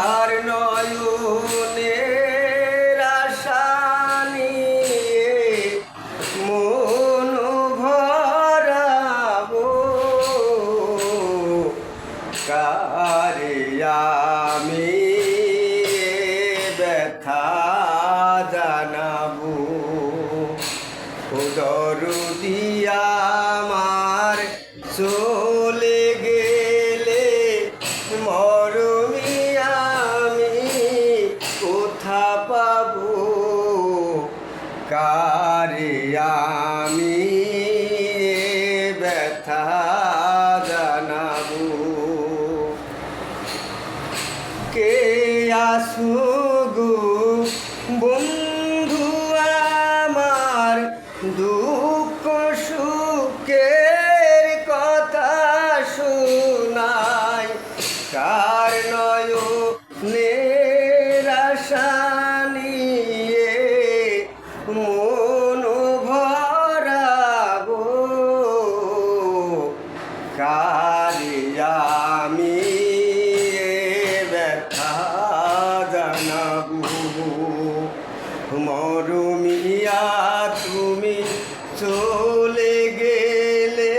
কার নয়নের আশা নিয়ে মন ভরাবো, কারে আমি ব্যথা জানাবো। ও দরদি আমার চলে গেলে মরমি আমি কোথা পাবো, কারে আমি ব্যথা জানাবো। কে আসুগো বন্ধু আমার দুঃখ সুখের কথা শোনায়, কার নয়নের আশা নিয়ে মন ভরাবো, কারে আমি ব্যথা জানাবো। মরমিয়া তুমি চলে গেলে